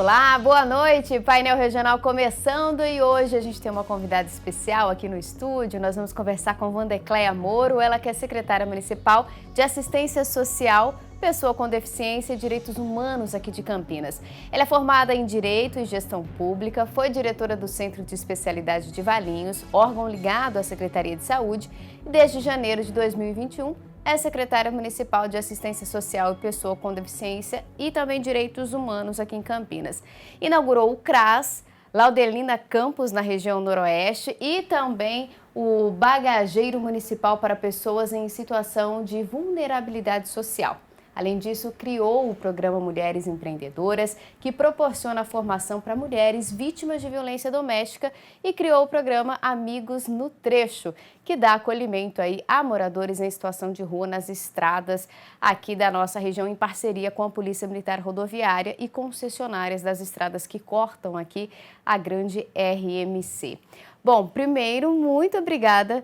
Olá, boa noite, painel regional começando e hoje a gente tem uma convidada especial aqui no estúdio. Nós vamos conversar com Wandecleia Moro, ela que é secretária municipal de assistência social, pessoa com deficiência e direitos humanos aqui de Campinas. Ela é formada em Direito e Gestão Pública, foi diretora do Centro de Especialidade de Valinhos, órgão ligado à Secretaria de Saúde, e desde janeiro de 2021 é secretária municipal de Assistência Social e Pessoa com Deficiência e também Direitos Humanos aqui em Campinas. Inaugurou o CRAS, Laudelina Campos na região noroeste e também o Bagageiro Municipal para Pessoas em Situação de Vulnerabilidade Social. Além disso, criou o programa Mulheres Empreendedoras, que proporciona a formação para mulheres vítimas de violência doméstica, e criou o programa Amigos no Trecho, que dá acolhimento aí a moradores em situação de rua nas estradas aqui da nossa região, em parceria com a Polícia Militar Rodoviária e concessionárias das estradas que cortam aqui a grande RMC. Bom, primeiro, muito obrigada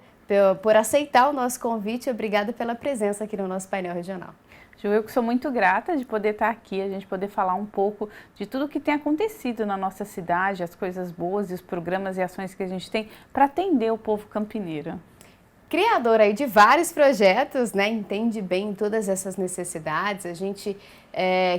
por aceitar o nosso convite, obrigada pela presença aqui no nosso painel regional. Eu que sou muito grata de poder estar aqui, a gente poder falar um pouco de tudo o que tem acontecido na nossa cidade, as coisas boas e os programas e ações que a gente tem para atender o povo campineiro. Criadora aí de vários projetos, né? Entende bem todas essas necessidades, a gente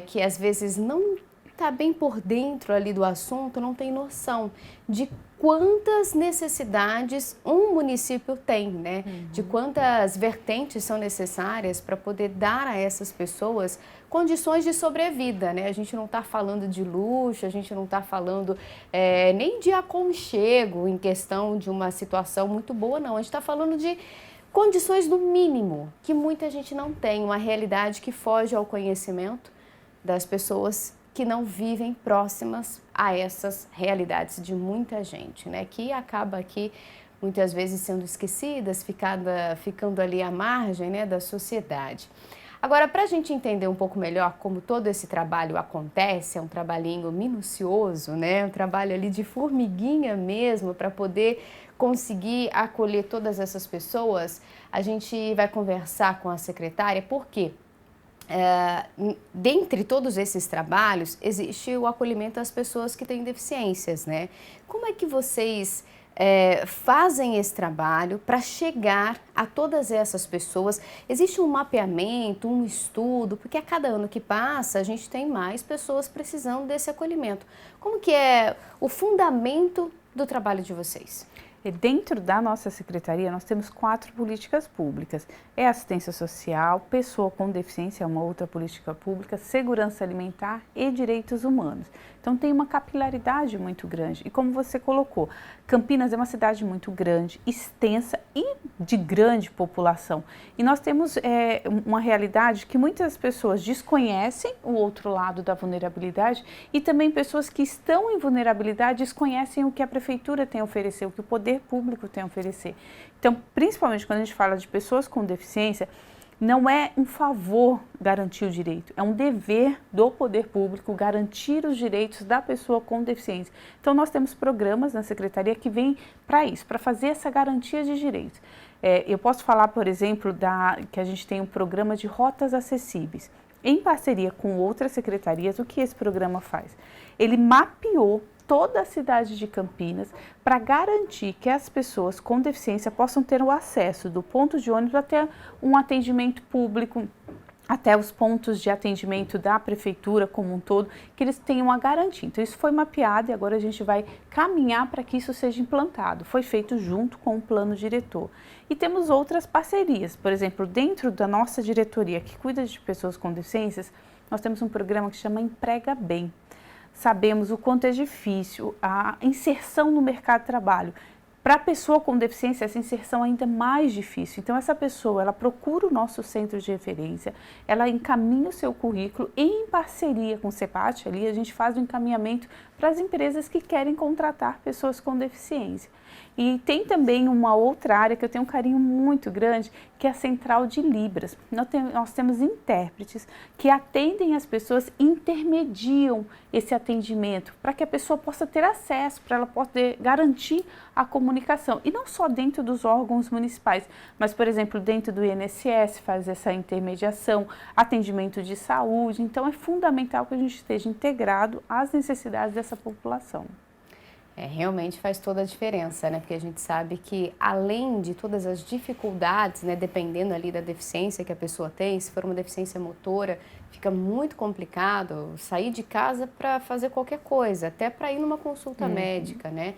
que às vezes não está bem por dentro ali do assunto, não tem noção de quantas necessidades um município tem, né? De quantas vertentes são necessárias para poder dar a essas pessoas condições de sobrevida, né? A gente não está falando de luxo, a gente não está falando nem de aconchego em questão de uma situação muito boa, não. A gente está falando de condições do mínimo, que muita gente não tem, uma realidade que foge ao conhecimento das pessoas que não vivem próximas a essas realidades de muita gente, né? Que acaba aqui muitas vezes sendo esquecidas, ficando ali à margem, né, da sociedade. Agora, para a gente entender um pouco melhor como todo esse trabalho acontece, é um trabalhinho minucioso, né? Um trabalho ali de formiguinha mesmo para poder conseguir acolher todas essas pessoas, a gente vai conversar com a secretária, por quê? Dentre todos esses trabalhos, existe o acolhimento às pessoas que têm deficiências, né? Como é que vocês fazem esse trabalho para chegar a todas essas pessoas? Existe um mapeamento, um estudo, porque a cada ano que passa, a gente tem mais pessoas precisando desse acolhimento. Como que é o fundamento do trabalho de vocês? Dentro da nossa secretaria, nós temos 4 políticas públicas. É assistência social, pessoa com deficiência, é uma outra política pública, segurança alimentar e direitos humanos. Então tem uma capilaridade muito grande. E como você colocou, Campinas é uma cidade muito grande, extensa e de grande população. E nós temos uma realidade que muitas pessoas desconhecem o outro lado da vulnerabilidade e também pessoas que estão em vulnerabilidade desconhecem o que a prefeitura tem a oferecer, o que o poder público tem a oferecer. Então, principalmente quando a gente fala de pessoas com deficiência, não é um favor garantir o direito, é um dever do poder público garantir os direitos da pessoa com deficiência. Então, nós temos programas na secretaria que vêm para isso, para fazer essa garantia de direitos. Eu posso falar, por exemplo, que a gente tem um programa de rotas acessíveis. Em parceria com outras secretarias, o que esse programa faz? Ele mapeou toda a cidade de Campinas para garantir que as pessoas com deficiência possam ter o acesso do ponto de ônibus até um atendimento público, até os pontos de atendimento da prefeitura como um todo, que eles tenham a garantia. Então isso foi mapeado e agora a gente vai caminhar para que isso seja implantado. Foi feito junto com o plano diretor. E temos outras parcerias, por exemplo, dentro da nossa diretoria que cuida de pessoas com deficiências, nós temos um programa que chama Emprega Bem. Sabemos o quanto é difícil a inserção no mercado de trabalho. Para a pessoa com deficiência, essa inserção é ainda mais difícil. Então, essa pessoa, ela procura o nosso centro de referência, ela encaminha o seu currículo e, em parceria com o CEPAT, ali a gente faz o encaminhamento para as empresas que querem contratar pessoas com deficiência. E tem também uma outra área que eu tenho um carinho muito grande, que é a Central de Libras. Nós temos intérpretes que atendem as pessoas, intermediam esse atendimento para que a pessoa possa ter acesso, para ela poder garantir a comunicação. E não só dentro dos órgãos municipais, mas, por exemplo, dentro do INSS faz essa intermediação, atendimento de saúde. Então, é fundamental que a gente esteja integrado às necessidades dessa população. Realmente faz toda a diferença, né? Porque a gente sabe que, além de todas as dificuldades, né, dependendo ali da deficiência que a pessoa tem, se for uma deficiência motora, fica muito complicado sair de casa para fazer qualquer coisa, até para ir numa consulta médica, né?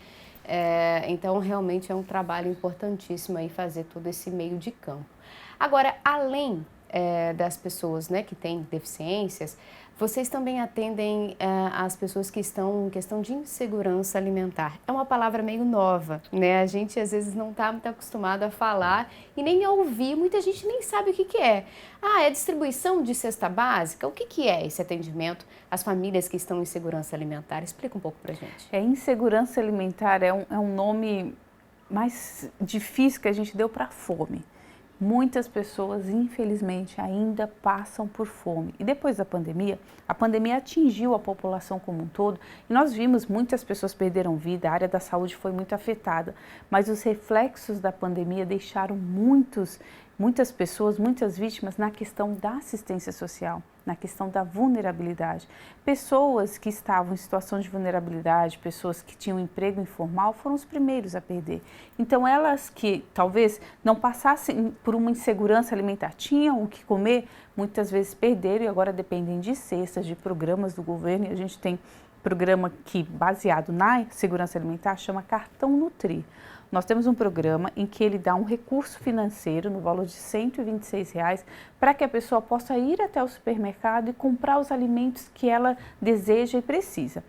Então, realmente é um trabalho importantíssimo aí fazer todo esse meio de campo. Agora, além das pessoas, né, que têm deficiências, vocês também atendem as pessoas que estão em questão de insegurança alimentar. É uma palavra meio nova, né? A gente às vezes não está muito acostumado a falar e nem a ouvir. Muita gente nem sabe o que que é. É distribuição de cesta básica? O que que é esse atendimento às famílias que estão em insegurança alimentar? Explica um pouco pra gente. Insegurança alimentar é um nome mais difícil que a gente deu para fome. Muitas pessoas, infelizmente, ainda passam por fome. E depois da pandemia, a pandemia atingiu a população como um todo e nós vimos muitas pessoas perderam vida, a área da saúde foi muito afetada, mas os reflexos da pandemia deixaram muitas pessoas, muitas vítimas na questão da assistência social, na questão da vulnerabilidade. Pessoas que estavam em situação de vulnerabilidade, pessoas que tinham emprego informal, foram os primeiros a perder. Então, elas que talvez não passassem por uma insegurança alimentar, tinham o que comer, muitas vezes perderam e agora dependem de cestas, de programas do governo. E a gente tem programa que, baseado na segurança alimentar, chama Cartão Nutri. Nós temos um programa em que ele dá um recurso financeiro no valor de R$ 126 para que a pessoa possa ir até o supermercado e comprar os alimentos que ela deseja e precisa.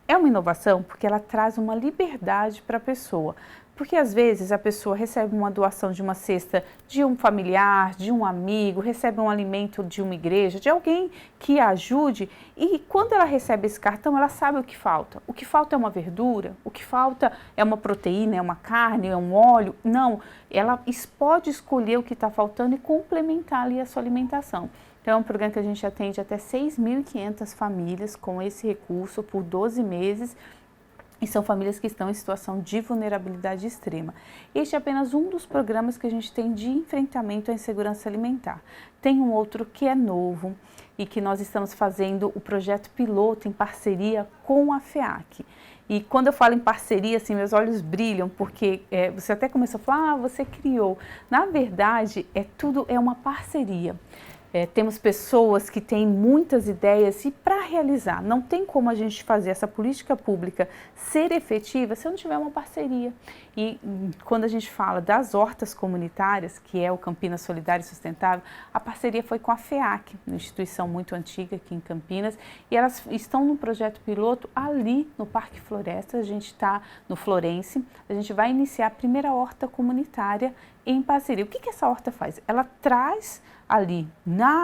É uma inovação porque ela traz uma liberdade para a pessoa. Porque às vezes a pessoa recebe uma doação de uma cesta de um familiar, de um amigo, recebe um alimento de uma igreja, de alguém que a ajude e quando ela recebe esse cartão ela sabe o que falta. O que falta é uma verdura, o que falta é uma proteína, é uma carne, é um óleo. Não, ela pode escolher o que está faltando e complementar ali a sua alimentação. Então é um programa que a gente atende até 6.500 famílias com esse recurso por 12 meses. E são famílias que estão em situação de vulnerabilidade extrema. Este é apenas um dos programas que a gente tem de enfrentamento à insegurança alimentar. Tem um outro que é novo e que nós estamos fazendo o projeto piloto em parceria com a FEAC. E quando eu falo em parceria, assim, meus olhos brilham, porque você até começou a falar, você criou. Na verdade, tudo é uma parceria. Temos pessoas que têm muitas ideias e para realizar, não tem como a gente fazer essa política pública ser efetiva se não tiver uma parceria. E quando a gente fala das hortas comunitárias, que é o Campinas Solidário e Sustentável, a parceria foi com a FEAC, uma instituição muito antiga aqui em Campinas, e elas estão no projeto piloto ali no Parque Floresta, a gente está no Florense, a gente vai iniciar a primeira horta comunitária em parceria. O que essa horta faz? Ela traz ali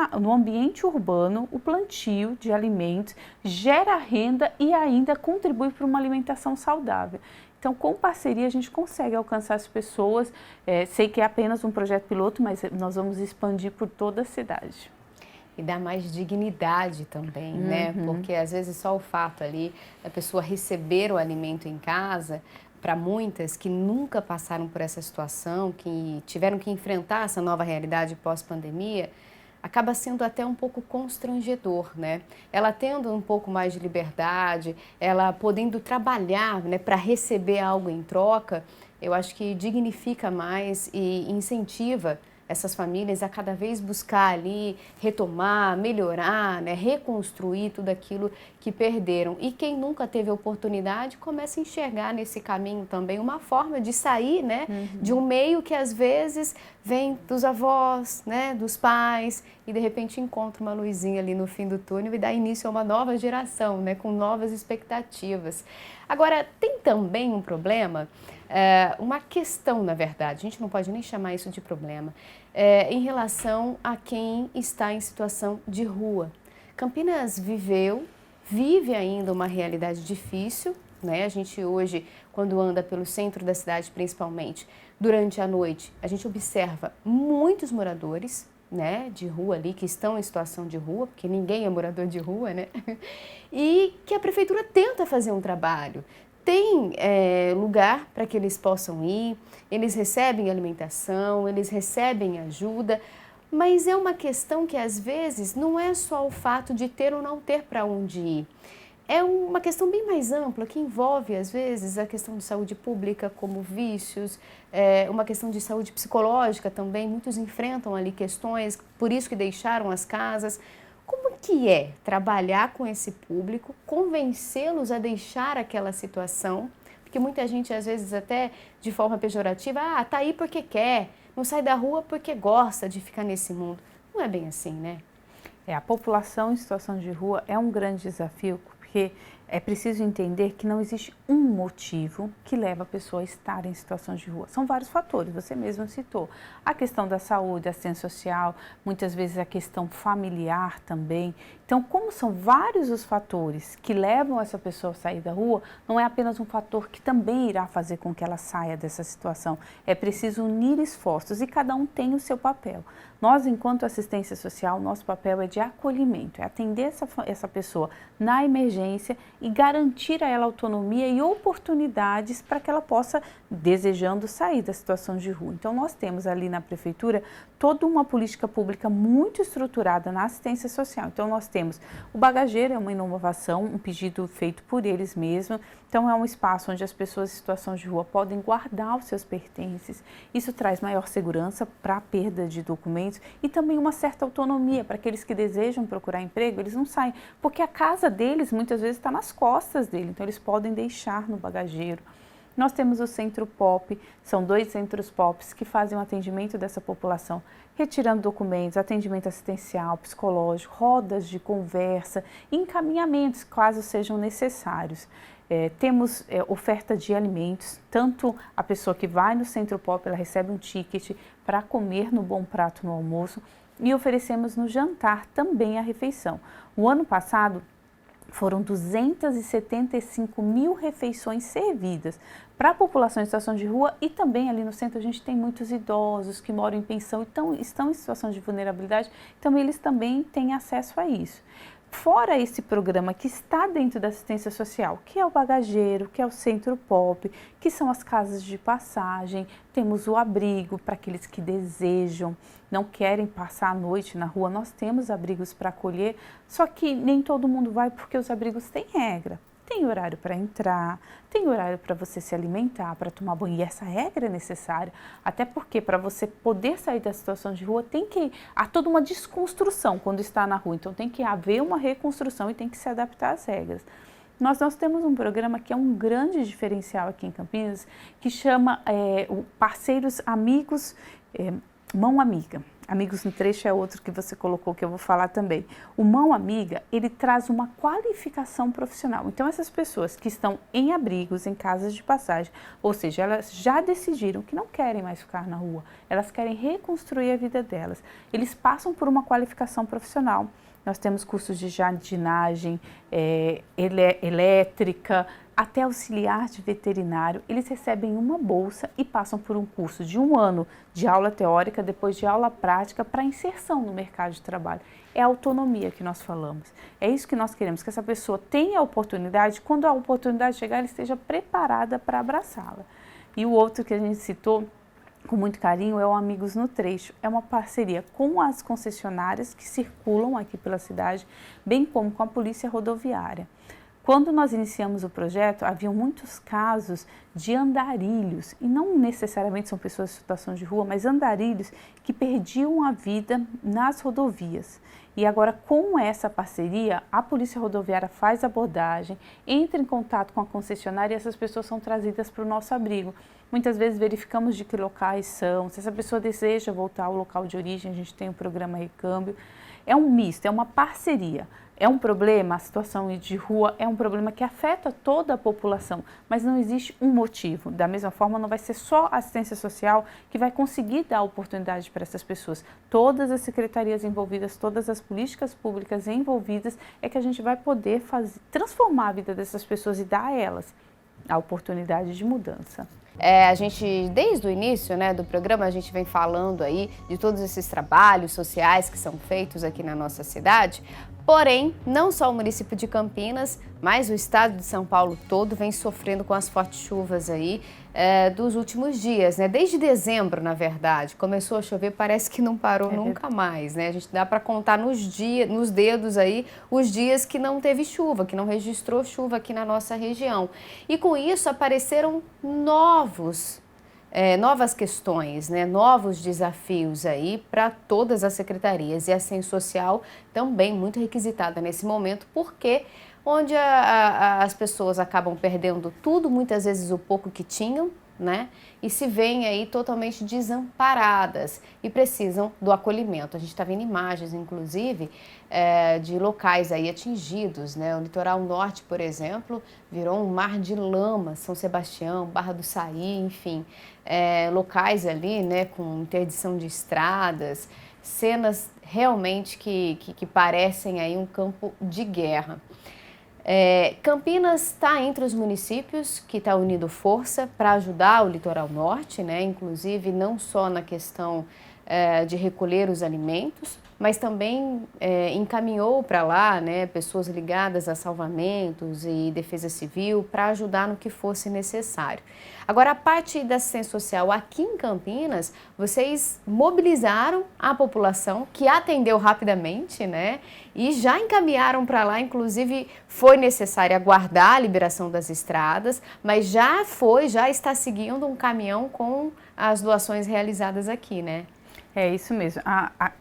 no ambiente urbano o plantio de alimentos, gera renda e ainda contribui para uma alimentação saudável. Então, com parceria, a gente consegue alcançar as pessoas. Sei que é apenas um projeto piloto, mas nós vamos expandir por toda a cidade. E dá mais dignidade também, né? Porque às vezes só o fato ali da pessoa receber o alimento em casa, para muitas que nunca passaram por essa situação, que tiveram que enfrentar essa nova realidade pós-pandemia, acaba sendo até um pouco constrangedor, né? Ela tendo um pouco mais de liberdade, ela podendo trabalhar, né, para receber algo em troca, eu acho que dignifica mais e incentiva essas famílias a cada vez buscar ali, retomar, melhorar, né, reconstruir tudo aquilo que perderam. E quem nunca teve a oportunidade começa a enxergar nesse caminho também uma forma de sair, né, de um meio que às vezes vem dos avós, né, dos pais e de repente encontra uma luzinha ali no fim do túnel e dá início a uma nova geração, né, com novas expectativas. Agora, tem também um problema, uma questão, na verdade, a gente não pode nem chamar isso de problema, em relação a quem está em situação de rua. Campinas vive ainda uma realidade difícil, né? A gente hoje, quando anda pelo centro da cidade principalmente, durante a noite, a gente observa muitos moradores, né, de rua ali, que estão em situação de rua, porque ninguém é morador de rua, né? E que a prefeitura tenta fazer um trabalho. Tem lugar para que eles possam ir, eles recebem alimentação, eles recebem ajuda, mas é uma questão que às vezes não é só o fato de ter ou não ter para onde ir. É uma questão bem mais ampla, que envolve, às vezes, a questão de saúde pública, como vícios, uma questão de saúde psicológica também. Muitos enfrentam ali questões, por isso que deixaram as casas. Como que é trabalhar com esse público, convencê-los a deixar aquela situação? Porque muita gente, às vezes, até de forma pejorativa, tá aí porque quer, não sai da rua porque gosta de ficar nesse mundo. Não é bem assim, né? A população em situação de rua é um grande desafio, porque é preciso entender que não existe um motivo que leva a pessoa a estar em situação de rua. São vários fatores, você mesmo citou. A questão da saúde, assistência social, muitas vezes a questão familiar também. Então, como são vários os fatores que levam essa pessoa a sair da rua, não é apenas um fator que também irá fazer com que ela saia dessa situação. É preciso unir esforços e cada um tem o seu papel. Nós, enquanto assistência social, nosso papel é de acolhimento, é atender essa pessoa na emergência e garantir a ela autonomia e oportunidades para que ela possa, desejando, sair da situação de rua. Então, nós temos ali na prefeitura toda uma política pública muito estruturada na assistência social. Então, nós temos o bagageiro, é uma inovação, um pedido feito por eles mesmos. Então, é um espaço onde as pessoas em situação de rua podem guardar os seus pertences. Isso traz maior segurança para a perda de documentos e também uma certa autonomia para aqueles que desejam procurar emprego, eles não saem, porque a casa deles muitas vezes está nas costas dele, então eles podem deixar no bagageiro. Nós temos o Centro POP, são 2 centros POPs que fazem o atendimento dessa população, retirando documentos, atendimento assistencial, psicológico, rodas de conversa, encaminhamentos, caso sejam necessários. Temos oferta de alimentos, tanto a pessoa que vai no Centro POP, ela recebe um ticket para comer no Bom Prato no almoço e oferecemos no jantar também a refeição. O ano passado, foram 275 mil refeições servidas para a população em situação de rua e também ali no centro a gente tem muitos idosos que moram em pensão e estão em situação de vulnerabilidade, então eles também têm acesso a isso. Fora esse programa que está dentro da assistência social, que é o bagageiro, que é o Centro POP, que são as casas de passagem, temos o abrigo para aqueles que desejam, não querem passar a noite na rua, nós temos abrigos para acolher, só que nem todo mundo vai porque os abrigos têm regra. Tem horário para entrar, tem horário para você se alimentar, para tomar banho, e essa regra é necessária, até porque para você poder sair da situação de rua há toda uma desconstrução quando está na rua, então tem que haver uma reconstrução e tem que se adaptar às regras. Nós temos um programa que é um grande diferencial aqui em Campinas, que chama o Parceiros Amigos Mão Amiga. Amigos no Trecho é outro que você colocou que eu vou falar também. O Mão Amiga, ele traz uma qualificação profissional. Então, essas pessoas que estão em abrigos, em casas de passagem, ou seja, elas já decidiram que não querem mais ficar na rua, elas querem reconstruir a vida delas. Eles passam por uma qualificação profissional. Nós temos cursos de jardinagem, elétrica, até auxiliar de veterinário. Eles recebem uma bolsa e passam por um curso de 1 ano de aula teórica, depois de aula prática para inserção no mercado de trabalho. É a autonomia que nós falamos. É isso que nós queremos, que essa pessoa tenha a oportunidade, quando a oportunidade chegar, ela esteja preparada para abraçá-la. E o outro que a gente citou com muito carinho é o Amigos no Trecho. É uma parceria com as concessionárias que circulam aqui pela cidade, bem como com a Polícia Rodoviária. Quando nós iniciamos o projeto, havia muitos casos de andarilhos, e não necessariamente são pessoas em situação de rua, mas andarilhos que perdiam a vida nas rodovias. E agora, com essa parceria, a Polícia Rodoviária faz abordagem, entra em contato com a concessionária e essas pessoas são trazidas para o nosso abrigo. Muitas vezes verificamos de que locais são, se essa pessoa deseja voltar ao local de origem, a gente tem o programa Recâmbio. É um misto, é uma parceria. É um problema, a situação de rua é um problema que afeta toda a população, mas não existe um motivo. Da mesma forma, não vai ser só a assistência social que vai conseguir dar oportunidade para essas pessoas. Todas as secretarias envolvidas, todas as políticas públicas envolvidas, é que a gente vai poder transformar a vida dessas pessoas e dar a elas a oportunidade de mudança. A gente, desde o início, né, do programa, a gente vem falando aí de todos esses trabalhos sociais que são feitos aqui na nossa cidade. Porém, não só o município de Campinas, mas o estado de São Paulo todo vem sofrendo com as fortes chuvas aí dos últimos dias, né? Desde dezembro, na verdade, começou a chover, parece que não parou nunca mais, né? A gente dá para contar nos dedos aí os dias que não teve chuva, que não registrou chuva aqui na nossa região. E com isso apareceram novas questões, né? Novos desafios aí para todas as secretarias, e a Assistência Social também muito requisitada nesse momento, porque onde as pessoas acabam perdendo tudo, muitas vezes o pouco que tinham, né? E se veem aí totalmente desamparadas e precisam do acolhimento. A gente está vendo imagens, inclusive, de locais aí atingidos, né? O litoral norte, por exemplo, virou um mar de lama, São Sebastião, Barra do Saí, enfim, locais ali, né, com interdição de estradas, cenas realmente que parecem aí um campo de guerra. Campinas está entre os municípios que está unindo força para ajudar o litoral norte, né? Inclusive não só na questão de recolher os alimentos, mas também encaminhou para lá, né, pessoas ligadas a salvamentos e defesa civil para ajudar no que fosse necessário. Agora, a parte da assistência social aqui em Campinas, vocês mobilizaram a população, que atendeu rapidamente, né? E já encaminharam para lá, inclusive foi necessário aguardar a liberação das estradas, mas já está seguindo um caminhão com as doações realizadas aqui, né? É isso mesmo.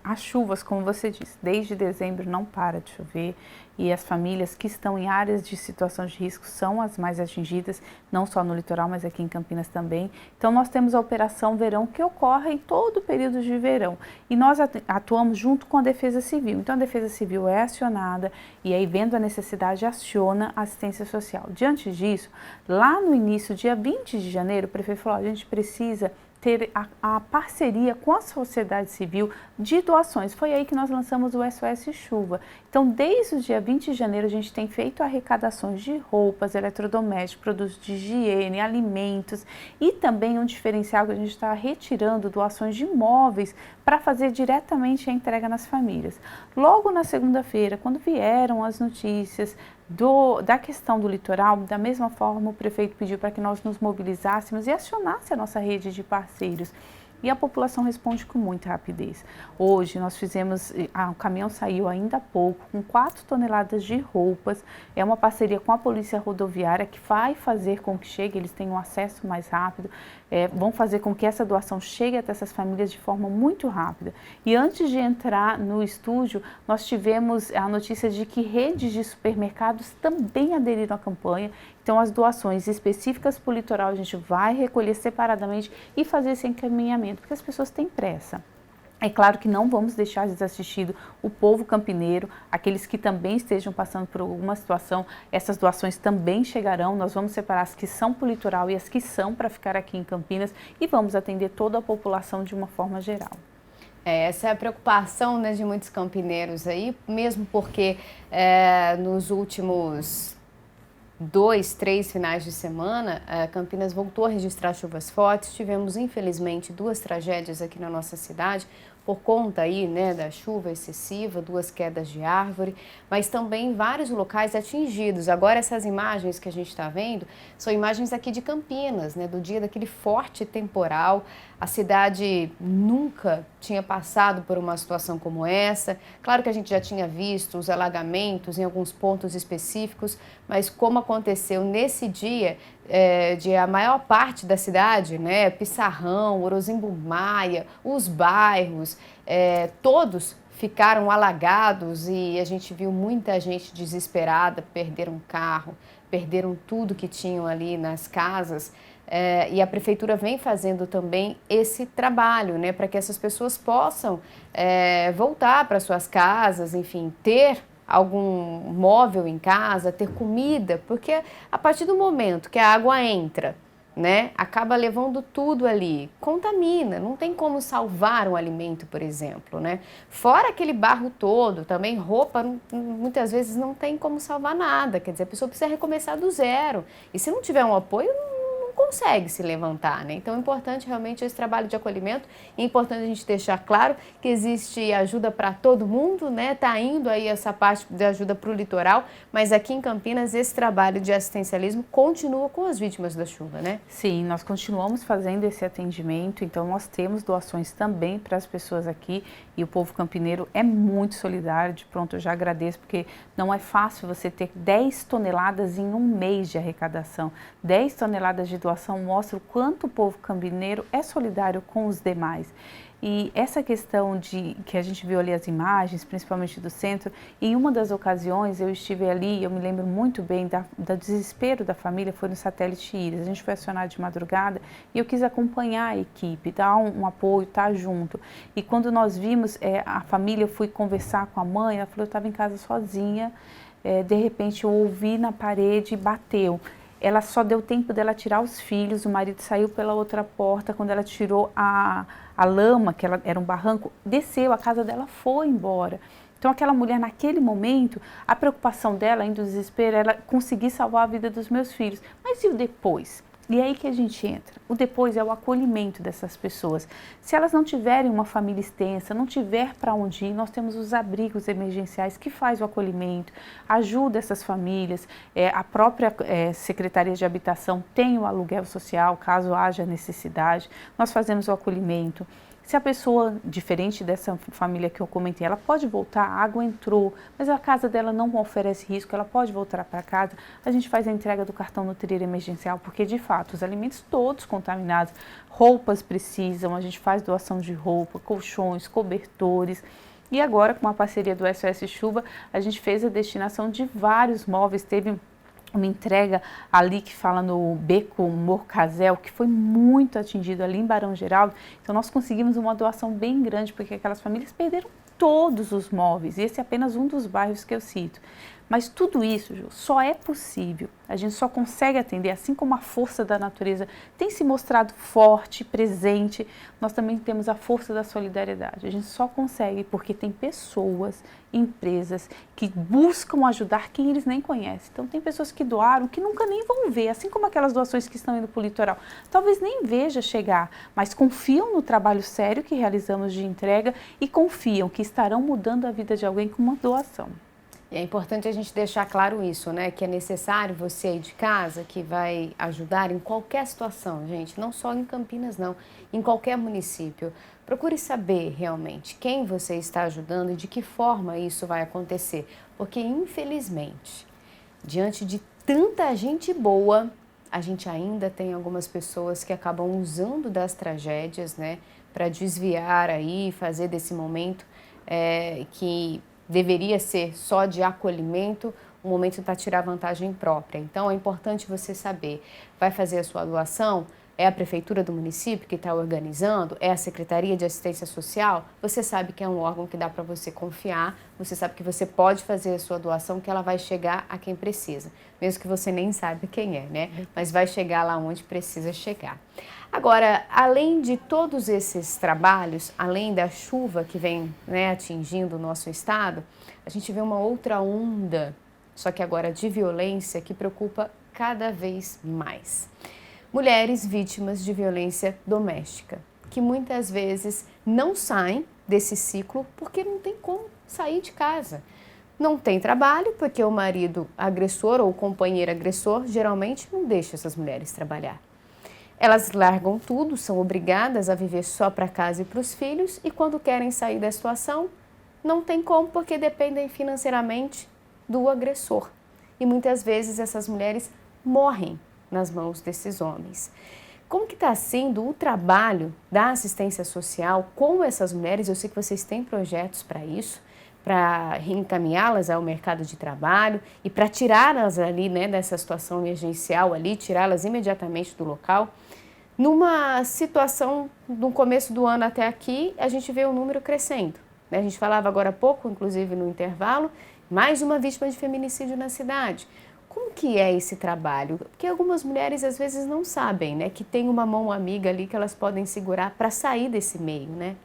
As chuvas, como você disse, desde dezembro não para de chover, e as famílias que estão em áreas de situação de risco são as mais atingidas, não só no litoral, mas aqui em Campinas também. Então nós temos a Operação Verão, que ocorre em todo o período de verão, e nós atuamos junto com a Defesa Civil. Então a Defesa Civil é acionada e aí, vendo a necessidade, aciona a assistência social. Diante disso, lá no início, dia 20 de janeiro, o prefeito falou: a gente precisa ter a parceria com a sociedade civil de doações. Foi aí que nós lançamos o SOS Chuva. Então, desde o dia 20 de janeiro, a gente tem feito arrecadações de roupas, eletrodomésticos, produtos de higiene, alimentos, e também um diferencial que a gente está retirando doações de imóveis para fazer diretamente a entrega nas famílias. Logo na segunda-feira, quando vieram as notícias da questão do litoral, da mesma forma o prefeito pediu para que nós nos mobilizássemos e acionasse a nossa rede de parceiros. E a população responde com muita rapidez. Hoje nós fizemos, o caminhão saiu ainda há pouco, com 4 toneladas de roupas. É uma parceria com a Polícia Rodoviária que vai fazer com que chegue, eles tenham acesso mais rápido, vão fazer com que essa doação chegue até essas famílias de forma muito rápida. E antes de entrar no estúdio, nós tivemos a notícia de que redes de supermercados também aderiram à campanha. Então, as doações específicas para o litoral a gente vai recolher separadamente e fazer esse encaminhamento, porque as pessoas têm pressa. É claro que não vamos deixar desassistido o povo campineiro, aqueles que também estejam passando por alguma situação. Essas doações também chegarão, nós vamos separar as que são para o litoral e as que são para ficar aqui em Campinas, e vamos atender toda a população de uma forma geral. Essa é a preocupação, né, de muitos campineiros aí, mesmo porque nos últimos 2, 3 finais de semana, Campinas voltou a registrar chuvas fortes. Tivemos, infelizmente, 2 tragédias aqui na nossa cidade por conta aí, né, da chuva excessiva, 2 quedas de árvore, mas também vários locais atingidos. Agora, essas imagens que a gente está vendo são imagens aqui de Campinas, né, do dia daquele forte temporal. A cidade nunca tinha passado por uma situação como essa. Claro que a gente já tinha visto os alagamentos em alguns pontos específicos, mas como aconteceu nesse dia, de a maior parte da cidade, né, Pissarrão, Orozimbo Maia, os bairros, todos ficaram alagados, e a gente viu muita gente desesperada, perderam carro, perderam tudo que tinham ali nas casas. E a prefeitura vem fazendo também esse trabalho, né, para que essas pessoas possam voltar para suas casas, enfim, ter algum móvel em casa, ter comida, porque a partir do momento que a água entra né? Acaba levando tudo ali, contamina, não tem como salvar um alimento, por exemplo, né? Fora aquele barro todo, também roupa, muitas vezes não tem como salvar nada, quer dizer, a pessoa precisa recomeçar do zero, e se não tiver um apoio, não consegue se levantar, né? Então é importante realmente esse trabalho de acolhimento, é importante a gente deixar claro que existe ajuda para todo mundo, né? Tá indo aí essa parte de ajuda para o litoral, mas aqui em Campinas esse trabalho de assistencialismo continua com as vítimas da chuva, né? Sim, nós continuamos fazendo esse atendimento, então nós temos doações também para as pessoas aqui e o povo campineiro é muito solidário, de pronto eu já agradeço, porque não é fácil você ter 10 toneladas em um mês de arrecadação, 10 toneladas de doação mostra o quanto o povo campineiro é solidário com os demais. E essa questão de que a gente viu ali as imagens, principalmente do centro, em uma das ocasiões eu estive ali, eu me lembro muito bem do desespero da família, foi no satélite Íris. A gente foi acionado de madrugada e eu quis acompanhar a equipe, dar um apoio, estar junto. E quando nós vimos a família, eu fui conversar com a mãe, ela falou, eu estava em casa sozinha, de repente eu ouvi na parede e bateu. Ela só deu tempo dela tirar os filhos, o marido saiu pela outra porta, quando ela tirou a lama, que era um barranco, desceu, a casa dela foi embora. Então aquela mulher naquele momento, a preocupação dela, ainda o desespero, era conseguir salvar a vida dos meus filhos. Mas e o depois? E é aí que a gente entra. O depois é o acolhimento dessas pessoas. Se elas não tiverem uma família extensa, não tiver para onde ir, nós temos os abrigos emergenciais que faz o acolhimento, ajuda essas famílias. A própria Secretaria de Habitação tem o aluguel social, caso haja necessidade. Nós fazemos o acolhimento. Se a pessoa, diferente dessa família que eu comentei, ela pode voltar, a água entrou, mas a casa dela não oferece risco, ela pode voltar para casa, a gente faz a entrega do cartão Nutrir emergencial, porque de fato os alimentos todos contaminados, roupas precisam, a gente faz doação de roupa, colchões, cobertores. E agora, com a parceria do SOS Chuva, a gente fez a destinação de vários móveis, teve uma entrega ali que fala no Beco Morcazel, que foi muito atingido ali em Barão Geraldo. Então nós conseguimos uma doação bem grande, porque aquelas famílias perderam todos os móveis, e esse é apenas um dos bairros que eu cito. Mas tudo isso, Ju, só é possível, a gente só consegue atender, assim como a força da natureza tem se mostrado forte, presente, nós também temos a força da solidariedade. A gente só consegue porque tem pessoas, empresas que buscam ajudar quem eles nem conhecem. Então tem pessoas que doaram, que nunca nem vão ver, assim como aquelas doações que estão indo para o litoral. Talvez nem veja chegar, mas confiam no trabalho sério que realizamos de entrega e confiam que estarão mudando a vida de alguém com uma doação. E é importante a gente deixar claro isso, né? Que é necessário você aí de casa, que vai ajudar em qualquer situação, gente. Não só em Campinas, não. Em qualquer município. Procure saber realmente quem você está ajudando e de que forma isso vai acontecer. Porque, infelizmente, diante de tanta gente boa, a gente ainda tem algumas pessoas que acabam usando das tragédias, né? Para desviar aí, fazer desse momento que deveria ser só de acolhimento, um momento para tirar vantagem própria. Então é importante você saber, vai fazer a sua doação? É a prefeitura do município que está organizando? É a Secretaria de Assistência Social? Você sabe que é um órgão que dá para você confiar, você sabe que você pode fazer a sua doação, que ela vai chegar a quem precisa, mesmo que você nem saiba quem é, né? Mas vai chegar lá onde precisa chegar. Agora, além de todos esses trabalhos, além da chuva que vem, né, atingindo o nosso estado, a gente vê uma outra onda, só que agora de violência, que preocupa cada vez mais. Mulheres vítimas de violência doméstica, que muitas vezes não saem desse ciclo porque não tem como sair de casa. Não tem trabalho porque o marido agressor ou o companheiro agressor geralmente não deixa essas mulheres trabalhar. Elas largam tudo, são obrigadas a viver só para casa e para os filhos e quando querem sair da situação, não tem como porque dependem financeiramente do agressor. E muitas vezes essas mulheres morrem nas mãos desses homens. Como que está sendo o trabalho da assistência social com essas mulheres? Eu sei que vocês têm projetos para isso, para reencaminhá-las ao mercado de trabalho e para tirá-las ali, né, dessa situação emergencial ali, tirá-las imediatamente do local. Numa situação do começo do ano até aqui, a gente vê o número crescendo, né? A gente falava agora há pouco, inclusive no intervalo, mais uma vítima de feminicídio na cidade. Como que é esse trabalho? Porque algumas mulheres às vezes não sabem, né, que tem uma mão amiga ali que elas podem segurar para sair desse meio, né?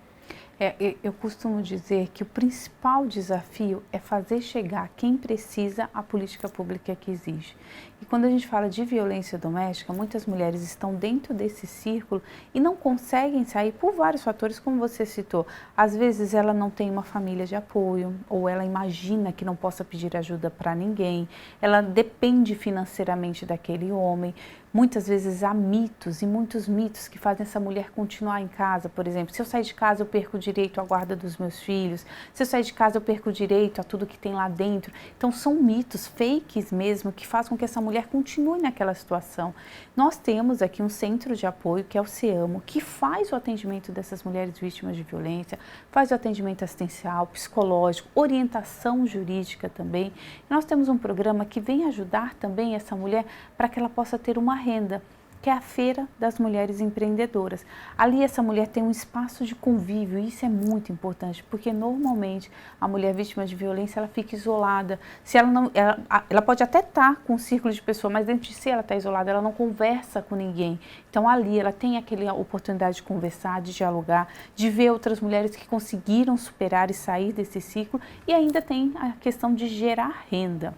Eu costumo dizer que o principal desafio é fazer chegar quem precisa a política pública que exige. E quando a gente fala de violência doméstica, muitas mulheres estão dentro desse círculo e não conseguem sair por vários fatores, como você citou. Às vezes ela não tem uma família de apoio, ou ela imagina que não possa pedir ajuda para ninguém, ela depende financeiramente daquele homem. Muitas vezes há mitos e muitos mitos que fazem essa mulher continuar em casa. Por exemplo, se eu sair de casa eu perco o direito à guarda dos meus filhos, se eu sair de casa eu perco o direito a tudo que tem lá dentro. Então são mitos, fakes mesmo, que fazem com que essa mulher continue naquela situação. Nós temos aqui um centro de apoio, que é o CEAMO, que faz o atendimento dessas mulheres vítimas de violência, faz o atendimento assistencial, psicológico, orientação jurídica também. E nós temos um programa que vem ajudar também essa mulher para que ela possa ter uma renda, que é a Feira das Mulheres Empreendedoras. Ali essa mulher tem um espaço de convívio, e isso é muito importante, porque normalmente a mulher vítima de violência, ela fica isolada. Se ela não, ela pode até estar com um círculo de pessoas, mas dentro de si ela está isolada, ela não conversa com ninguém. Então ali ela tem aquela oportunidade de conversar, de dialogar, de ver outras mulheres que conseguiram superar e sair desse ciclo, e ainda tem a questão de gerar renda.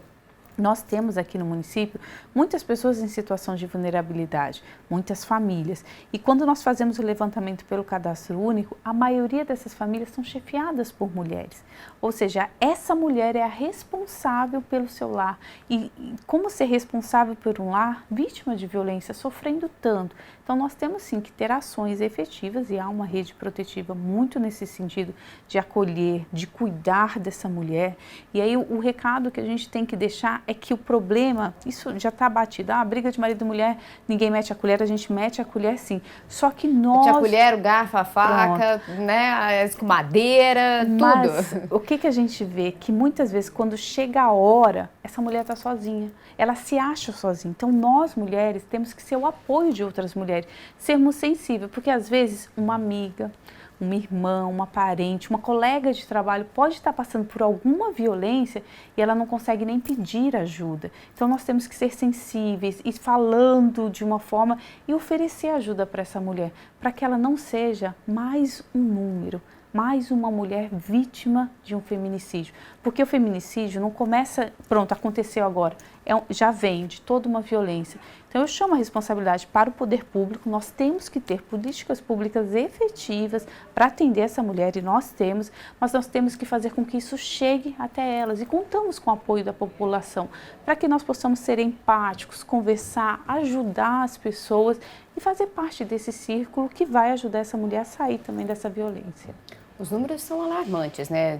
Nós temos aqui no município muitas pessoas em situação de vulnerabilidade, muitas famílias. E quando nós fazemos o levantamento pelo cadastro único, a maioria dessas famílias são chefiadas por mulheres. Ou seja, essa mulher é a responsável pelo seu lar. E como ser responsável por um lar vítima de violência, sofrendo tanto? Então nós temos sim que ter ações efetivas, e há uma rede protetiva muito nesse sentido de acolher, de cuidar dessa mulher. E aí o recado que a gente tem que deixar é que o problema, isso já está batido, a briga de marido e mulher, ninguém mete a colher, a gente mete a colher sim. Só que nós... Mete a colher, o garfo, a faca, né, a escumadeira, Mas tudo. O que a gente vê? Que muitas vezes quando chega a hora, essa mulher está sozinha, ela se acha sozinha. Então nós mulheres temos que ser o apoio de outras mulheres, sermos sensíveis, porque às vezes uma amiga, uma irmã, uma parente, uma colega de trabalho pode estar passando por alguma violência e ela não consegue nem pedir ajuda. Então nós temos que ser sensíveis e falando de uma forma e oferecer ajuda para essa mulher, para que ela não seja mais um número, mais uma mulher vítima de um feminicídio. Porque o feminicídio não começa, pronto, aconteceu agora, já vem de toda uma violência. Então eu chamo a responsabilidade para o poder público, nós temos que ter políticas públicas efetivas para atender essa mulher, e nós temos, mas nós temos que fazer com que isso chegue até elas, e contamos com o apoio da população, para que nós possamos ser empáticos, conversar, ajudar as pessoas e fazer parte desse círculo que vai ajudar essa mulher a sair também dessa violência. Os números são alarmantes, né?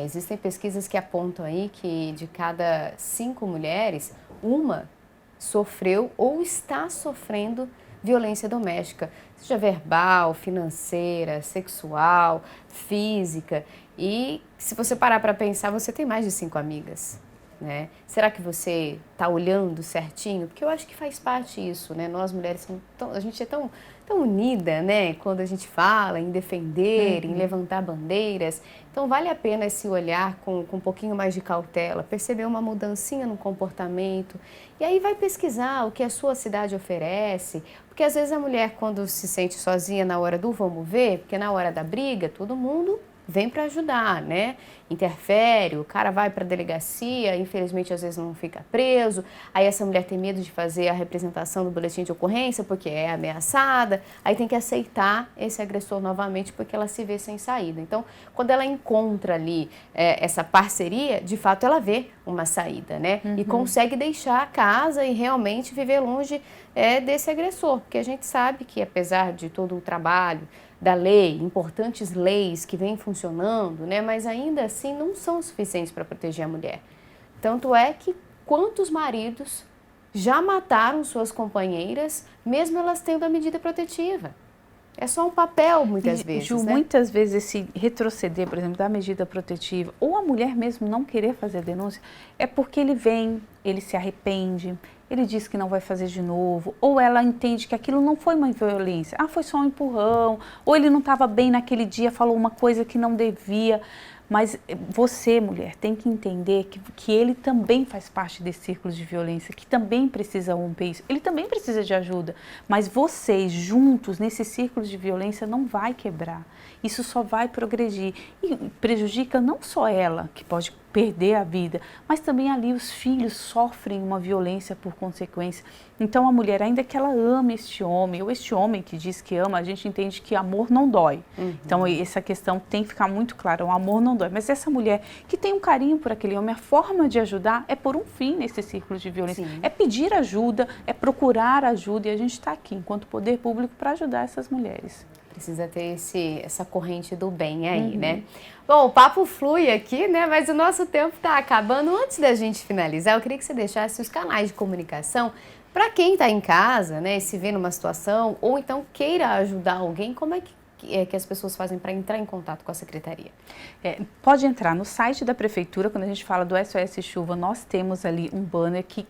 Existem pesquisas que apontam aí que de cada 5 mulheres, uma sofreu ou está sofrendo violência doméstica, seja verbal, financeira, sexual, física. E se você parar para pensar, você tem mais de 5 amigas, né? Será que você está olhando certinho? Porque eu acho que faz parte isso, né? Nós mulheres, a gente é tão unida, né? Quando a gente fala em defender, em levantar bandeiras. Então vale a pena esse olhar com um pouquinho mais de cautela, perceber uma mudancinha no comportamento. E aí vai pesquisar o que a sua cidade oferece. Porque às vezes a mulher, quando se sente sozinha na hora do vamos ver, porque na hora da briga, todo mundo vem para ajudar, né? Interfere, o cara vai para a delegacia, infelizmente às vezes não fica preso, aí essa mulher tem medo de fazer a representação do boletim de ocorrência porque é ameaçada, aí tem que aceitar esse agressor novamente porque ela se vê sem saída. Então, quando ela encontra ali essa parceria, de fato ela vê uma saída, né? E consegue deixar a casa e realmente viver longe desse agressor, porque a gente sabe que apesar de todo o trabalho da lei, importantes leis que vêm funcionando, né, mas ainda assim não são suficientes para proteger a mulher. Tanto é que quantos maridos já mataram suas companheiras, mesmo elas tendo a medida protetiva? É só um papel, muitas vezes, Ju, né? muitas vezes esse retroceder, por exemplo, da medida protetiva, ou a mulher mesmo não querer fazer denúncia, é porque ele se arrepende, ele diz que não vai fazer de novo, ou ela entende que aquilo não foi uma violência, foi só um empurrão, ou ele não estava bem naquele dia, falou uma coisa que não devia. Mas você, mulher, tem que entender que ele também faz parte desse círculo de violência, que também precisa romper isso. Ele também precisa de ajuda, mas vocês juntos nesse círculo de violência não vai quebrar. Isso só vai progredir e prejudica não só ela, que pode perder a vida, mas também ali os filhos sofrem uma violência por consequência. Então a mulher, ainda que ela ame este homem, ou este homem que diz que ama, a gente entende que amor não dói. Então essa questão tem que ficar muito clara, o amor não dói. Mas essa mulher que tem um carinho por aquele homem, a forma de ajudar é pôr um fim nesse círculo de violência. Sim. É pedir ajuda, é procurar ajuda, e a gente está aqui, enquanto poder público, para ajudar essas mulheres. Precisa ter essa corrente do bem aí, né? Bom, o papo flui aqui, né? Mas o nosso tempo está acabando. Antes da gente finalizar, eu queria que você deixasse os canais de comunicação para quem está em casa, né? Se vê numa situação ou então queira ajudar alguém, como é que as pessoas fazem para entrar em contato com a secretaria? Pode entrar no site da prefeitura. Quando a gente fala do SOS Chuva, nós temos ali um banner que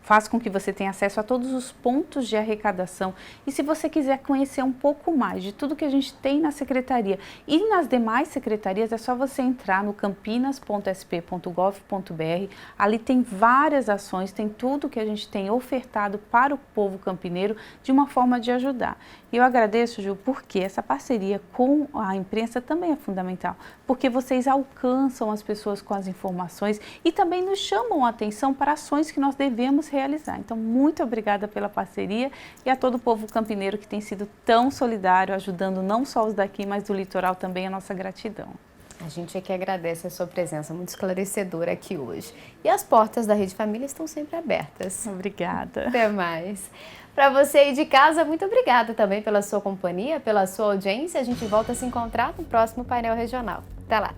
faz com que você tenha acesso a todos os pontos de arrecadação. E se você quiser conhecer um pouco mais de tudo que a gente tem na secretaria e nas demais secretarias, é só você entrar no campinas.sp.gov.br. Ali tem várias ações, tem tudo que a gente tem ofertado para o povo campineiro de uma forma de ajudar. E eu agradeço, Ju, porque essa parceria com a imprensa também é fundamental, porque vocês alcançam as pessoas com as informações e também nos chamam a atenção para ações que nós devemos realizar. Então, muito obrigada pela parceria e a todo o povo campineiro que tem sido tão solidário, ajudando não só os daqui, mas do litoral também, a nossa gratidão. A gente é que agradece a sua presença muito esclarecedora aqui hoje. E as portas da Rede Família estão sempre abertas. Obrigada. Até mais. Para você aí de casa, muito obrigada também pela sua companhia, pela sua audiência. A gente volta a se encontrar no próximo painel regional. Até lá!